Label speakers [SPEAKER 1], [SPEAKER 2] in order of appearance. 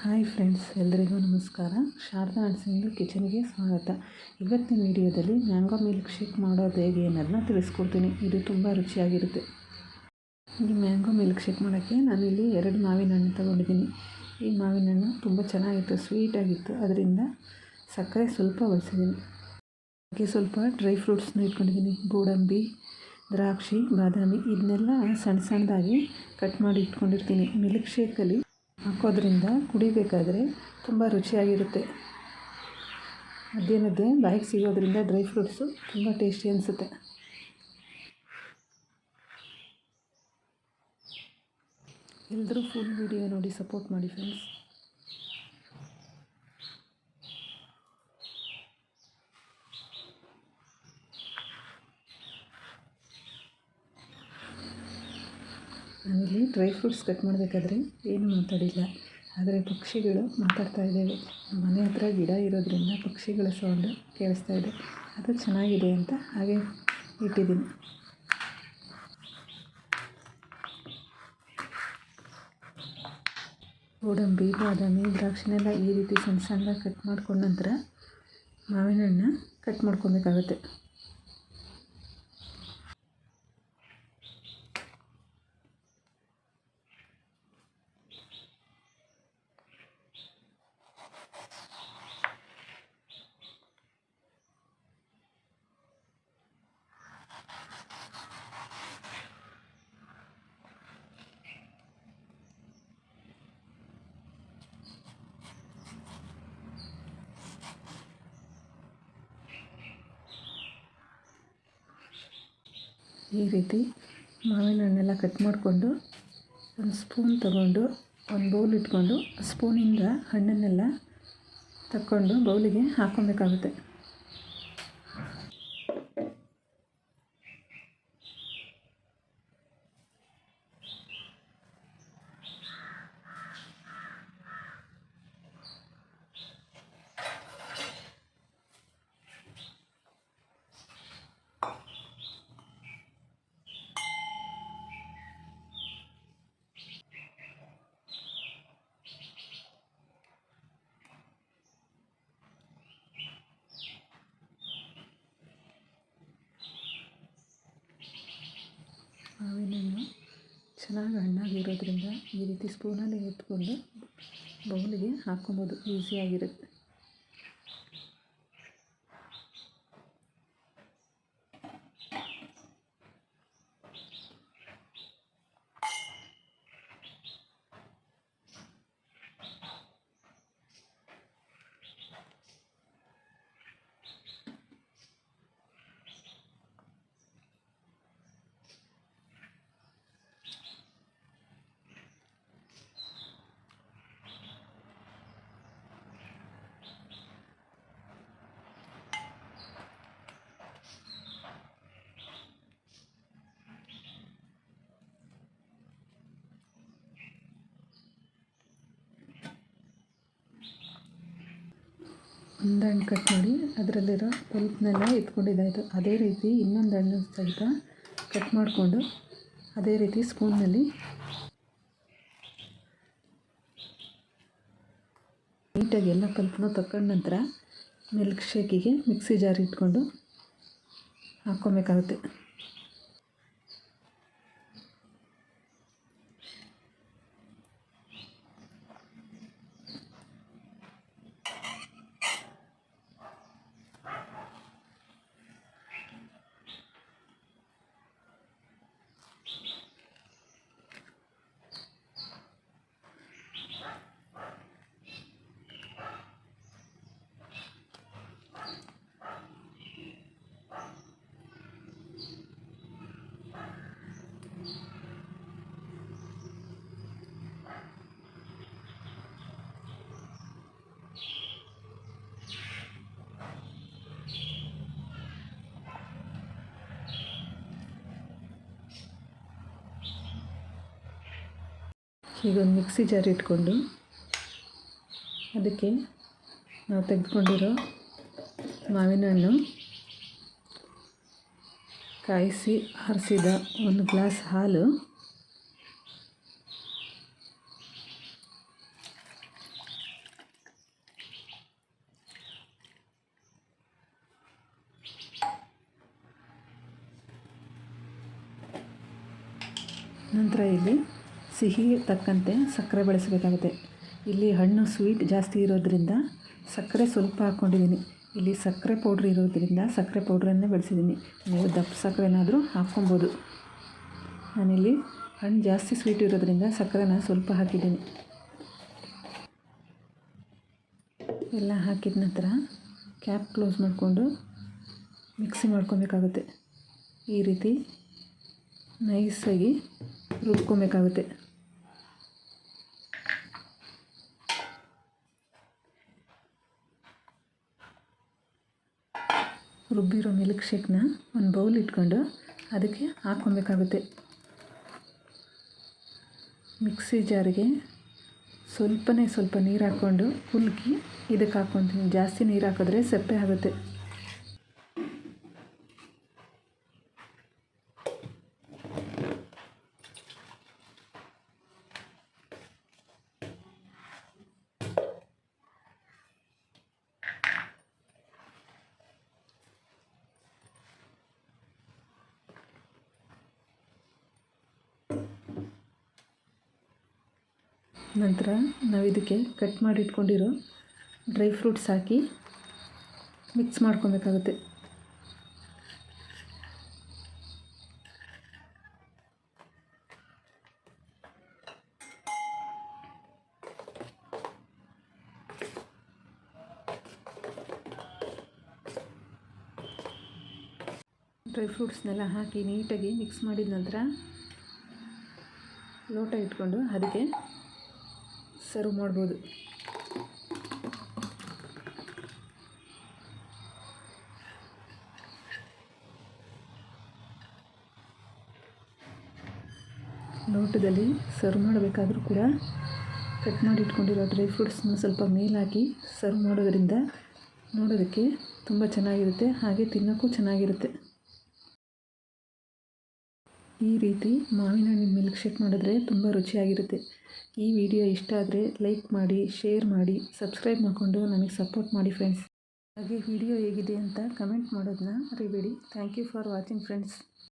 [SPEAKER 1] Hi friends, ಎಲ್ರಿಗೂ ನಮಸ್ಕಾರ. Sharada nursing ಕಿಚನ್ಗೆ ಸ್ವಾಗತ. ಇವತ್ತಿನ ವಿಡಿಯೋದಲ್ಲಿ ಮ್ಯಾಂಗೋ ಮಿಲ್ಕ್ ಶೇಕ್ ಮಾಡೋದು ಹೇಗೆ ಅನ್ನೋದನ್ನ ತಿಳಿಸ್ಕೊಡ್ತೀನಿ. ಇದು ತುಂಬ ರುಚಿಯಾಗಿರುತ್ತೆ. ಈ ಮ್ಯಾಂಗೋ ಮಿಲ್ಕ್ ಶೇಕ್ ಮಾಡೋಕ್ಕೆ ನಾನಿಲ್ಲಿ 2 ಮಾವಿನ ಹಣ್ಣು ತೊಗೊಂಡಿದ್ದೀನಿ. ಈ ಮಾವಿನ ಹಣ್ಣು ತುಂಬ ಚೆನ್ನಾಗಿತ್ತು, ಸ್ವೀಟಾಗಿತ್ತು. ಅದರಿಂದ ಸಕ್ಕರೆ ಸ್ವಲ್ಪ ಬಳಸಿದ್ದೀನಿ. ಹಾಗೆ ಸ್ವಲ್ಪ ಡ್ರೈ ಫ್ರೂಟ್ಸ್ನ ಇಟ್ಕೊಂಡಿದ್ದೀನಿ. ಗೋಡಂಬಿ, ದ್ರಾಕ್ಷಿ, ಬಾದಾಮಿ ಇದನ್ನೆಲ್ಲ ಸಣ್ಣ ಸಣ್ಣದಾಗಿ ಕಟ್ ಮಾಡಿ ಇಟ್ಕೊಂಡಿರ್ತೀನಿ. ಮಿಲ್ಕ್ ಶೇಕಲ್ಲಿ ಹಾಕೋದ್ರಿಂದ ಕುಡಿಬೇಕಾದ್ರೆ ತುಂಬ ರುಚಿಯಾಗಿರುತ್ತೆ. ಮಧ್ಯೆ ಮಧ್ಯೆ ಬಾಯಿಗೆ ಸಿಗೋದ್ರಿಂದ ಡ್ರೈ ಫ್ರೂಟ್ಸು ತುಂಬ ಟೇಸ್ಟಿ ಅನಿಸುತ್ತೆ. ಎಲ್ಲರೂ ಫುಲ್ ವಿಡಿಯೋ ನೋಡಿ ಸಪೋರ್ಟ್ ಮಾಡಿ ಫ್ರೆಂಡ್ಸ್. ನಾನಿಲ್ಲಿ ಡ್ರೈ ಫ್ರೂಟ್ಸ್ ಕಟ್ ಮಾಡಬೇಕಾದ್ರೆ ಏನು ಮಾತಾಡಿಲ್ಲ, ಆದರೆ ಪಕ್ಷಿಗಳು ಮಾತಾಡ್ತಾ ಇದ್ದಾವೆ. ನಮ್ಮ ಮನೆ ಹತ್ರ ಗಿಡ ಇರೋದ್ರಿಂದ ಪಕ್ಷಿಗಳ ಸೌಂಡ್ ಕೇಳಿಸ್ತಾ ಇದೆ. ಅದು ಚೆನ್ನಾಗಿದೆ ಅಂತ ಹಾಗೆ ಇಟ್ಟಿದ್ದೀನಿ. ಗೋಡಂಬಿ, ಬಾದಾಮಿ, ದ್ರಾಕ್ಷಿನೆಲ್ಲ ಈ ರೀತಿ ಸಣ್ಣ ಸಣ್ಣದಾಗಿ ಕಟ್ ಮಾಡ್ಕೊಂಡ ನಂತರ ಮಾವಿನ ಹಣ್ಣು ಕಟ್ ಮಾಡ್ಕೊಬೇಕಾಗುತ್ತೆ. ಈ ರೀತಿ ಮಾವಿನ ಹಣ್ಣೆಲ್ಲ ಕಟ್ ಮಾಡಿಕೊಂಡು ಒಂದು ಸ್ಪೂನ್ ತಗೊಂಡು ಒಂದು ಬೌಲ್ ಇಟ್ಕೊಂಡು ಸ್ಪೂನಿಂದ ಹಣ್ಣನ್ನೆಲ್ಲ ತಕ್ಕೊಂಡು ಬೌಲಿಗೆ ಹಾಕ್ಕೊಬೇಕಾಗುತ್ತೆ. ಮಾವಿನ ಹಣ್ಣು ಚೆನ್ನಾಗಿ ಹಣ್ಣಾಗಿರೋದ್ರಿಂದ ಈ ರೀತಿ ಸ್ಪೂನಲ್ಲಿ ಎತ್ಕೊಂಡು ಬೌಲಿಗೆ ಹಾಕ್ಕೊಬೋದು, ಈಸಿಯಾಗಿರುತ್ತೆ. ಒಂದು ಹಣ್ಣು ಕಟ್ ಮಾಡಿ ಅದರಲ್ಲಿರೋ ಪಲ್ಪ್ನೆಲ್ಲ ಎತ್ಕೊಂಡಿದ್ದಾಯಿತು. ಅದೇ ರೀತಿ ಇನ್ನೊಂದು ಹಣ್ಣು ಸಹಿತ ಕಟ್ ಮಾಡಿಕೊಂಡು ಅದೇ ರೀತಿ ಸ್ಪೂನ್ನಲ್ಲಿ ನೀಟಾಗಿ ಎಲ್ಲ ಪಲ್ಪ್ನ ತಗೊಂಡ ನಂತರ ಮಿಲ್ಕ್ ಶೇಕಿಗೆ ಮಿಕ್ಸಿ ಜಾರ್ ಇಟ್ಕೊಂಡು ಹಾಕ್ಕೊಬೇಕಾಗುತ್ತೆ. ಈಗ ಒಂದು ಮಿಕ್ಸಿ ಜಾರ್ ಇಟ್ಕೊಂಡು ಅದಕ್ಕೆ ನಾವು ತೆಗೆದುಕೊಂಡಿರೋ ಮಾವಿನ ಹಣ್ಣು, ಕಾಯಿಸಿ ಆರಿಸಿದ 1 ಗ್ಲಾಸ್ ಹಾಲು, ನಂತರ ಇಲ್ಲಿ ಸಿಹಿ ತಕ್ಕಂತೆ ಸಕ್ಕರೆ ಬಳಸಬೇಕಾಗುತ್ತೆ. ಇಲ್ಲಿ ಹಣ್ಣು ಸ್ವೀಟ್ ಜಾಸ್ತಿ ಇರೋದ್ರಿಂದ ಸಕ್ಕರೆ ಸ್ವಲ್ಪ ಹಾಕ್ಕೊಂಡಿದ್ದೀನಿ. ಇಲ್ಲಿ ಸಕ್ಕರೆ ಪೌಡ್ರ್ ಇರೋದ್ರಿಂದ ಸಕ್ಕರೆ ಪೌಡ್ರನ್ನೇ ಬಳಸಿದ್ದೀನಿ. ನೀವು ದಪ್ಪ ಸಕ್ಕರೆನಾದರೂ ಹಾಕ್ಕೊಬೋದು. ನಾನಿಲ್ಲಿ ಹಣ್ಣು ಜಾಸ್ತಿ ಸ್ವೀಟ್ ಇರೋದ್ರಿಂದ ಸಕ್ಕರೆನ ಸ್ವಲ್ಪ ಹಾಕಿದ್ದೀನಿ. ಎಲ್ಲ ಹಾಕಿದ ನಂತರ ಕ್ಯಾಪ್ ಕ್ಲೋಸ್ ಮಾಡಿಕೊಂಡು ಮಿಕ್ಸಿ ಮಾಡ್ಕೊಬೇಕಾಗುತ್ತೆ. ಈ ರೀತಿ ನೈಸಾಗಿ ರುಬ್ಕೊಬೇಕಾಗುತ್ತೆ. ರುಬ್ಬಿರೋ ಮಿಲ್ಕ್ ಶೇಕ್ನ ಒಂದು ಬೌಲ್ ಇಟ್ಕೊಂಡು ಅದಕ್ಕೆ ಹಾಕ್ಕೊಬೇಕಾಗುತ್ತೆ. ಮಿಕ್ಸಿ ಜಾರಿಗೆ ಸ್ವಲ್ಪ ನೀರು ಹಾಕ್ಕೊಂಡು ಕುಲ್ಕಿ ಇದಕ್ಕೆ ಹಾಕ್ಕೊತೀನಿ. ಜಾಸ್ತಿ ನೀರು ಹಾಕಿದ್ರೆ ಸಪ್ಪೆ ಆಗುತ್ತೆ. ನಂತರ ನಾವು ಇದಕ್ಕೆ ಕಟ್ ಮಾಡಿ ಇಟ್ಕೊಂಡಿರೋ ಡ್ರೈ ಫ್ರೂಟ್ಸ್ ಹಾಕಿ ಮಿಕ್ಸ್ ಮಾಡ್ಕೊಬೇಕಾಗುತ್ತೆ. ಡ್ರೈ ಫ್ರೂಟ್ಸ್ನೆಲ್ಲ ಹಾಕಿ ನೀಟಾಗಿ ಮಿಕ್ಸ್ ಮಾಡಿದ ನಂತರ ಲೋಟ ಇಟ್ಕೊಂಡು ಅದಕ್ಕೆ ಸರ್ವ್ ಮಾಡ್ಬೋದು. ಲೋಟದಲ್ಲಿ ಸರ್ವ್ ಮಾಡಬೇಕಾದ್ರೂ ಕೂಡ ಕಟ್ ಮಾಡಿ ಇಟ್ಕೊಂಡಿರೋ ಡ್ರೈ ಫ್ರೂಟ್ಸ್ನ ಸ್ವಲ್ಪ ಮೇಲೆ ಹಾಕಿ ಸರ್ವ್ ಮಾಡೋದರಿಂದ ನೋಡೋದಕ್ಕೆ ತುಂಬ ಚೆನ್ನಾಗಿರುತ್ತೆ, ಹಾಗೆ ತಿನ್ನೋಕ್ಕೂ ಚೆನ್ನಾಗಿರುತ್ತೆ. ಈ ರೀತಿ ಮಾವಿನ ಹಣ್ಣಿನ ಮಿಲ್ಕ್ ಶೇಕ್ ಮಾಡಿದ್ರೆ ತುಂಬ ರುಚಿಯಾಗಿರುತ್ತೆ. ಈ ವಿಡಿಯೋ ಇಷ್ಟ ಆದರೆ ಲೈಕ್ ಮಾಡಿ, ಶೇರ್ ಮಾಡಿ, ಸಬ್ಸ್ಕ್ರೈಬ್ ಮಾಡಿಕೊಂಡು ನನಗೆ ಸಪೋರ್ಟ್ ಮಾಡಿ ಫ್ರೆಂಡ್ಸ್. ಹಾಗೆ ವಿಡಿಯೋ ಹೇಗಿದೆ ಅಂತ ಕಮೆಂಟ್ ಮಾಡೋದನ್ನ ಮರಿಬೇಡಿ. Thank you for watching friends.